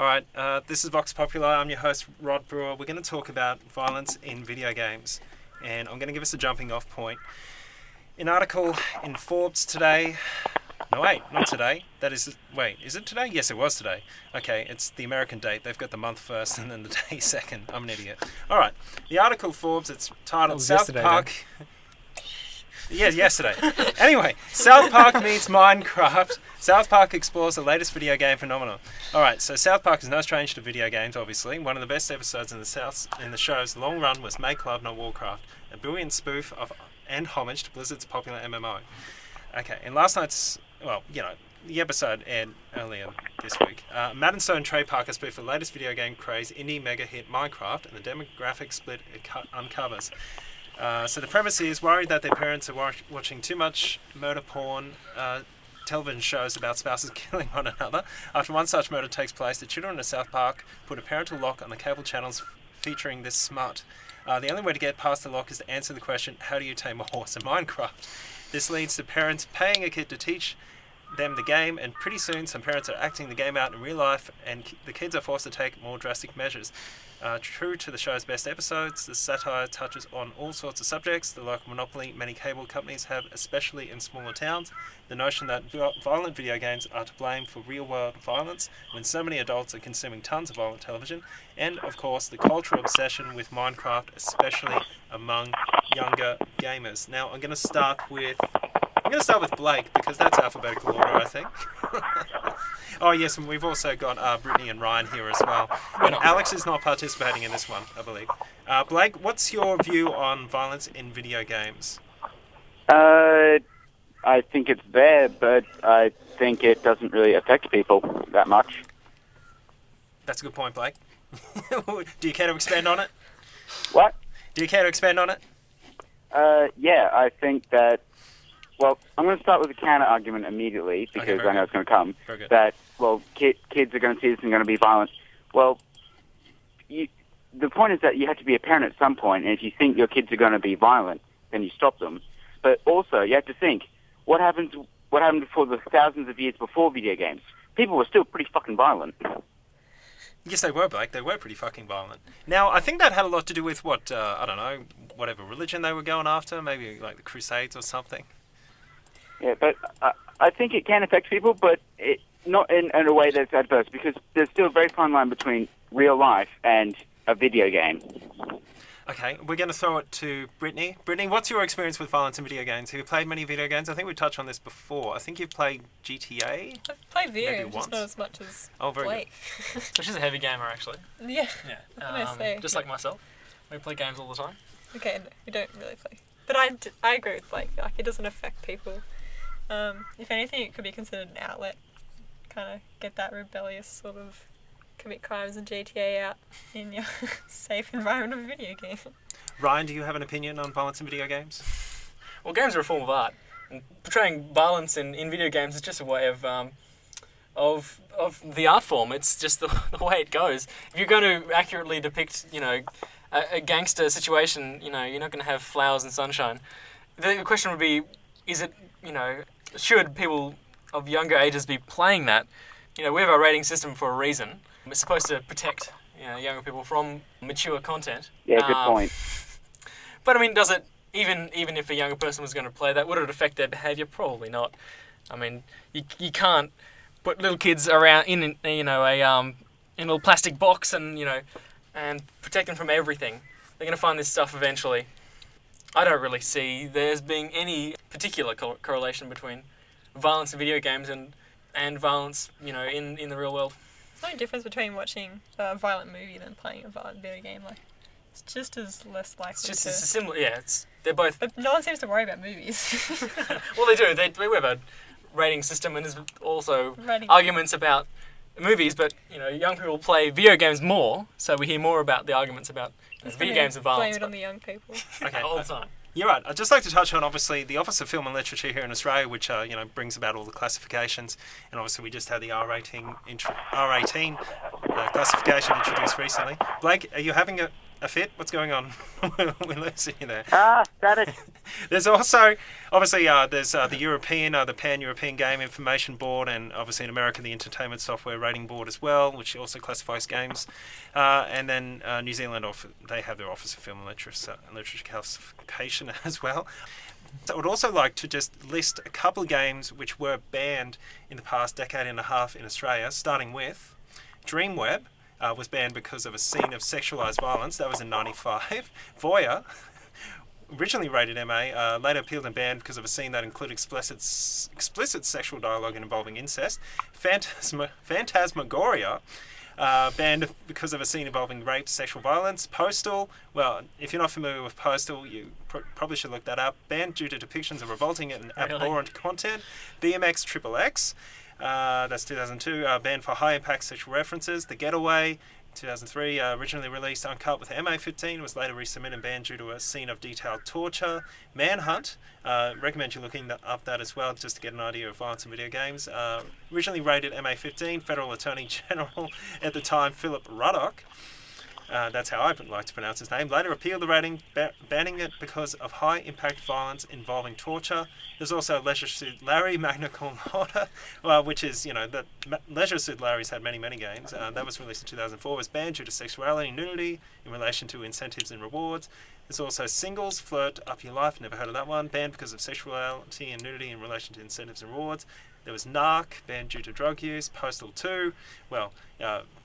Alright, this is Vox Populi. I'm your host, Rod Brewer. We're going to talk about violence in video games. And I'm going to give us a jumping off point. An article in Forbes today... No, wait, not today. Wait, is it today? Yes, it was today. Okay, it's the American date. They've got the month first and then the day second. I'm an idiot. Alright, the article Forbes, it's titled South Park... Yeah, yesterday. Anyway, South Park meets Minecraft. South Park explores the latest video game phenomenon. Alright, so South Park is no stranger to video games, obviously. One of the best episodes in the show's long run was Make Love Not Warcraft, a brilliant spoof of and homage to Blizzard's popular MMO. Okay, in last night's, the episode aired earlier this week. Matt and Stone Trey Parker spoofed the latest video game craze, indie mega hit Minecraft, and the demographic split it uncovers. So the premise is worried that their parents are watching too much murder porn television shows about spouses killing one another. After one such murder takes place, the children of South Park put a parental lock on the cable channels featuring this smut. The only way to get past the lock is to answer the question, how do you tame a horse in Minecraft? This leads to parents paying a kid to teach them the game, and pretty soon some parents are acting the game out in real life, and the kids are forced to take more drastic measures. True to the show's best episodes, the satire touches on all sorts of subjects, the local monopoly many cable companies have, especially in smaller towns, the notion that violent video games are to blame for real-world violence when so many adults are consuming tons of violent television, and, of course, the cultural obsession with Minecraft, especially among younger gamers. Now, I'm going to start with Blake, because that's alphabetical order, I think. Oh, yes, and we've also got Brittany and Ryan here as well. And Alex is not participating in this one, I believe. Blake, what's your view on violence in video games? I think it's there, but I think it doesn't really affect people that much. That's a good point, Blake. Do you care to expand on it? What? Do you care to expand on it? Yeah, I think that... Well, I'm going to start with a counter-argument immediately, because I know it's going to come. That, kids are going to see this and going to be violent. Well, the point is that you have to be a parent at some point, and if you think your kids are going to be violent, then you stop them. But also, you have to think, what happened for the thousands of years before video games? People were still pretty fucking violent. Yes, they were, Blake. They were pretty fucking violent. Now, I think that had a lot to do with whatever religion they were going after, maybe like the Crusades or something. Yeah, but I think it can affect people, but not in a way that's adverse, because there's still a very fine line between real life and a video game. Okay, we're going to throw it to Brittany. Brittany, what's your experience with violence in video games? Have you played many video games? I think we touched on this before. I think you've played GTA? I've played video, just not as much as Blake. So she's a heavy gamer, actually. Yeah. Just like myself. We play games all the time. Okay, no, we don't really play. But I agree with Blake. Like, it doesn't affect people. If anything, it could be considered an outlet. Kind of get that rebellious sort of commit crimes and GTA out in your safe environment of a video game. Ryan, do you have an opinion on violence in video games? Well, games are a form of art. And portraying violence in video games is just a way of the art form. It's just the way it goes. If you're going to accurately depict, a gangster situation, you're not going to have flowers and sunshine. The question would be, is it, should people of younger ages be playing that? We have a rating system for a reason. It's supposed to protect, younger people from mature content. Yeah, good point. But I mean, does it, even if a younger person was going to play that, would it affect their behaviour? Probably not. I mean, you can't put little kids around in a little plastic box and protect them from everything. They're going to find this stuff eventually. I don't really see there's being any particular correlation between violence in video games and violence, in the real world. There's no difference between watching a violent movie than playing a violent video game. Like, it's just as less likely it's similar. Yeah, they're both. But no one seems to worry about movies. Well, they do. We have a rating system, and there's also arguments about movies. But young people play video games more, so we hear more about the arguments about video games and violence. Blame it on the young people. Okay, all the time. You're right. I'd just like to touch on, obviously, the Office of Film and Literature here in Australia, which brings about all the classifications, and obviously we just had the R18 classification introduced recently. Blake, are you having a a fit? What's going on? We're losing you there. Static. There's also, obviously, there's the European, the Pan-European Game Information Board, and obviously in America, the Entertainment Software Rating Board as well, which also classifies games. And then New Zealand, they have their Office of Film and Literature Classification as well. So I would also like to just list a couple of games which were banned in the past decade and a half in Australia, starting with Dreamweb. Was banned because of a scene of sexualised violence. That was in 95. Voyeur, originally rated MA, later appealed and banned because of a scene that included explicit sexual dialogue involving incest. Phantasmagoria, banned because of a scene involving rape, sexual violence. Postal, well, if you're not familiar with Postal, you probably should look that up. Banned due to depictions of revolting and abhorrent content. BMX XXX, that's 2002, banned for high-impact sexual references. The Getaway, 2003, originally released uncut with MA15, was later resubmitted and banned due to a scene of detailed torture. Manhunt, recommend you looking up that as well, just to get an idea of violence in video games. Originally rated MA15, Federal Attorney General at the time, Philip Ruddock. That's how I like to pronounce his name. Later appealed the rating, banning it because of high-impact violence involving torture. There's also Leisure Suit Larry, Magna Cum Laude, which is, Leisure Suit Larry's had many, many games. That was released in 2004. Was banned due to sexuality and nudity in relation to incentives and rewards. There's also Singles, Flirt Up Your Life, never heard of that one. Banned because of sexuality and nudity in relation to incentives and rewards. There was Narc, banned due to drug use. Postal 2,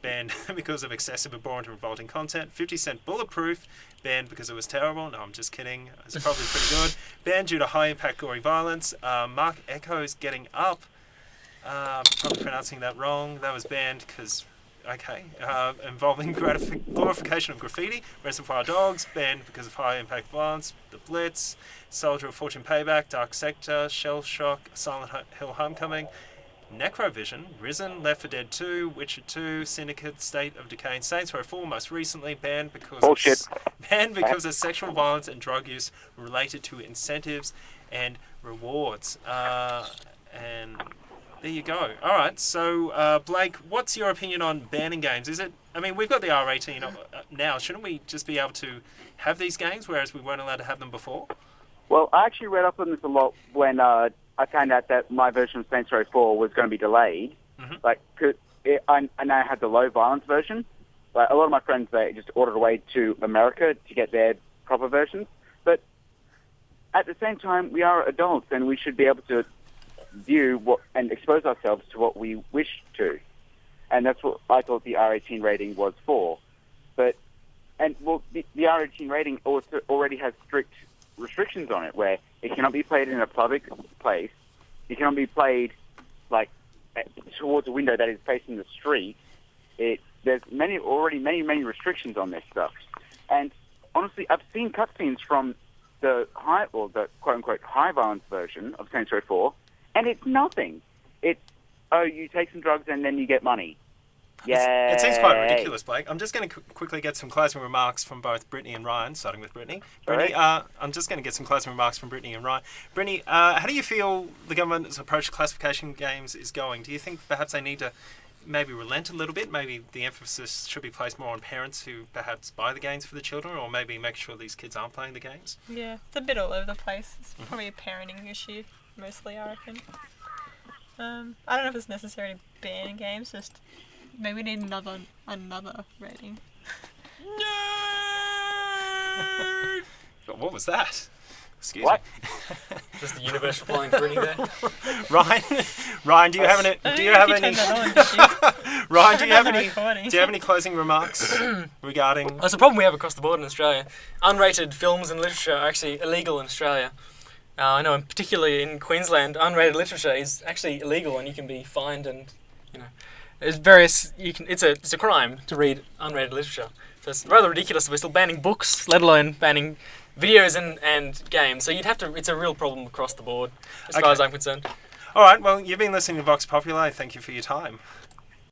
banned because of excessive, abhorrent, and revolting content. 50 Cent Bulletproof, banned because it was terrible. No, I'm just kidding. It's probably pretty good. Banned due to high-impact gory violence. Mark Echo's Getting Up, probably pronouncing that wrong. That was banned because... involving glorification of graffiti. Reservoir Dogs, banned because of high-impact violence. The Blitz, Soldier of Fortune Payback, Dark Sector, Shell Shock, Silent Hill Homecoming. Necrovision, Risen, Left 4 Dead 2, Witcher 2, Syndicate, State of Decay, and Saints Row 4, most recently banned because of sexual violence and drug use related to incentives and rewards. And there you go. All right, so Blake, what's your opinion on banning games? We've got the R18 now. Shouldn't we just be able to have these games, whereas we weren't allowed to have them before? Well, I actually read up on this a lot when I found out that my version of Saints Row 4 was going to be delayed. Mm-hmm. I now had the low violence version. A lot of my friends, they just ordered away to America to get their proper versions. But at the same time, we are adults, and we should be able to view and expose ourselves to what we wish to. And that's what I thought the R18 rating was for. The R18 rating also already has strict restrictions on it, where it cannot be played in a public place. It cannot be played towards a window that is facing the street. There's many restrictions on this stuff. And honestly, I've seen cutscenes from the quote-unquote high violence version of Saints Row 4, and it's nothing. It's, you take some drugs and then you get money. Yeah. It seems quite ridiculous, Blake. I'm just going to quickly get some closing remarks from both Brittany and Ryan, starting with Brittany. Brittany, I'm just going to get some closing remarks from Brittany and Ryan. Brittany, how do you feel the government's approach to classification games is going? Do you think perhaps they need to maybe relent a little bit? Maybe the emphasis should be placed more on parents who perhaps buy the games for the children, or maybe make sure these kids aren't playing the games? Yeah, it's a bit all over the place. It's probably a parenting issue, mostly, I reckon. I don't know if it's necessary to ban games, just maybe we need another rating. No! What was that? Excuse me. Just the universe replying Brittany there. Ryan, do you have any? Ryan, do you have any closing remarks regarding? That's a problem we have across the board in Australia. Unrated films and literature are actually illegal in Australia. I know, and particularly in Queensland, unrated literature is actually illegal, and you can be fined, and there's various. It's a crime to read unrated literature. So it's rather ridiculous that we're still banning books, let alone banning videos and games. So it's a real problem across the board, as far as I'm concerned. All right. Well, you've been listening to Vox Populi. Thank you for your time.